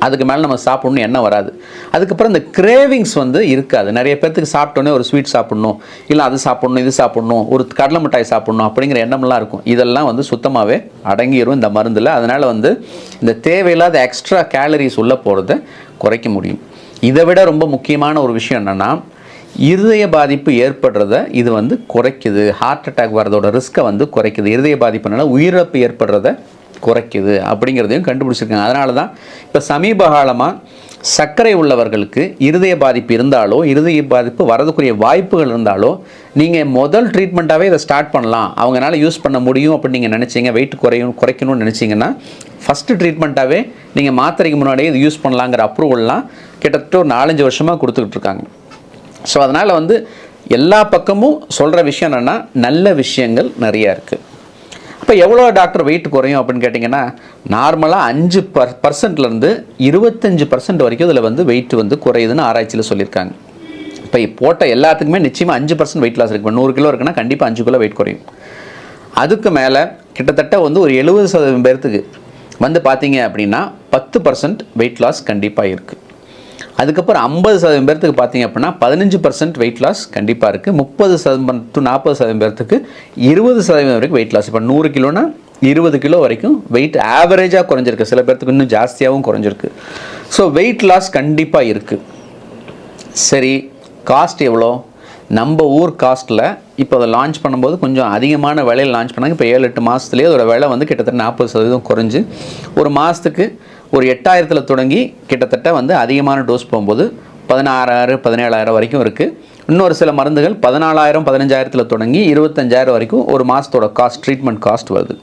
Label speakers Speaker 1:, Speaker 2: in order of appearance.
Speaker 1: அதுக்கு மேலே நம்ம சாப்பிட்ணும் எண்ணம் வராது. அதுக்கப்புறம் இந்த கிரேவிங்ஸ் வந்து இருக்காது. நிறைய பேர்த்துக்கு சாப்பிட்டோன்னே ஒரு ஸ்வீட் சாப்பிட்ணும், இல்லை அது சாப்பிட்ணும், இது சாப்பிட்ணும், ஒரு கடலை மிட்டாய் சாப்பிட்ணும் அப்படிங்கிற எண்ணம்லாம் இருக்கும். இதெல்லாம் வந்து சுத்தமாகவே அடங்கிடும் இந்த மருந்தில். அதனால் வந்து இந்த தேவையில்லாத எக்ஸ்ட்ரா கேலரிஸ் உள்ளே போகிறத குறைக்க முடியும். இதை விட ரொம்ப முக்கியமான ஒரு விஷயம் என்னென்னா, இருதய பாதிப்பு ஏற்படுறத இது வந்து குறைக்குது. ஹார்ட் அட்டாக் வரதோட ரிஸ்க்கை வந்து குறைக்குது. இருதய பாதிப்புனால உயிரிழப்பு ஏற்படுறத குறைக்குது அப்படிங்கிறதையும் கண்டுபிடிச்சிருக்காங்க. அதனால தான் இப்போ சமீப காலமாக சர்க்கரை உள்ளவர்களுக்கு இருதய பாதிப்பு இருந்தாலோ, இருதய பாதிப்பு வரதுக்குரிய வாய்ப்புகள் இருந்தாலோ, நீங்கள் முதல் ட்ரீட்மெண்ட்டாகவே இதை ஸ்டார்ட் பண்ணலாம், அவங்களால யூஸ் பண்ண முடியும் அப்படின்னு நீங்கள் நினச்சிங்க, வெயிட் குறைக்கணும்னு நினச்சிங்கன்னா ஃபஸ்ட்டு ட்ரீட்மெண்ட்டாகவே நீங்கள் மாத்திரைக்கு முன்னாடியே இது யூஸ் பண்ணலாங்கிற அப்ரூவல்லாம் கிட்டத்தட்ட ஒரு 4-5 வருஷமாக கொடுத்துக்கிட்டு இருக்காங்க. ஸோ அதனால் வந்து எல்லா பக்கமும் சொல்கிற விஷயம் என்னென்னா, நல்ல விஷயங்கள் நிறையா இருக்குது. இப்போ எவ்வளோ டாக்டர் வெயிட் குறையும் அப்படின்னு கேட்டிங்கன்னா, நார்மலாக 5% 25% வரைக்கும் இதில் வந்து வெயிட் வந்து குறையுதுன்னு ஆராய்ச்சியில் சொல்லியிருக்காங்க. இப்போ போட்ட எல்லாத்துக்குமே நிச்சயமாக 5% வெயிட் லாஸ் இருக்குது. இப்போ 100 கிலோ இருக்குன்னா கண்டிப்பாக 5 கிலோ வெயிட் குறையும். அதுக்கு மேலே கிட்டத்தட்ட வந்து ஒரு 70% பேர்த்துக்கு வந்து பார்த்தீங்க அப்படின்னா 10% வெயிட் லாஸ் கண்டிப்பாக இருக்குது. அதுக்கப்புறம் 50% பேர்த்துக்கு பார்த்தீங்க அப்படின்னா 15% வெயிட் லாஸ் கண்டிப்பாக இருக்குது. 30% to 40% பேர்த்துக்கு 20% வரைக்கும் வெயிட் லாஸ். இப்போ 100 கிலோனா 20 கிலோ வரைக்கும் வெயிட் ஆவரேஜாக குறைஞ்சிருக்கு. சில பேர்த்துக்கு இன்னும் ஜாஸ்தியாகவும் குறைஞ்சிருக்கு. ஸோ வெயிட் லாஸ் கண்டிப்பாக இருக்குது. சரி, காஸ்ட் எவ்வளோ? நம்ம ஊர் காஸ்ட்டில் இப்போ அதை லான்ச் பண்ணும்போது கொஞ்சம் அதிகமான விலையில் லான்ச் பண்ணாங்க. இப்போ 7-8 மாதத்துலேயே அதோட விலை வந்து கிட்டத்தட்ட 40% குறைஞ்சி ஒரு மாதத்துக்கு ஒரு 8000 தொடங்கி கிட்டத்தட்ட வந்து அதிகமான டோஸ் போகும்போது 16,000 17,000 வரைக்கும் இருக்குது. இன்னொரு சில மருந்துகள் 14,000 15,000 தொடங்கி 25,000 வரைக்கும் ஒரு மாதத்தோட காஸ்ட், ட்ரீட்மெண்ட் காஸ்ட் வருது.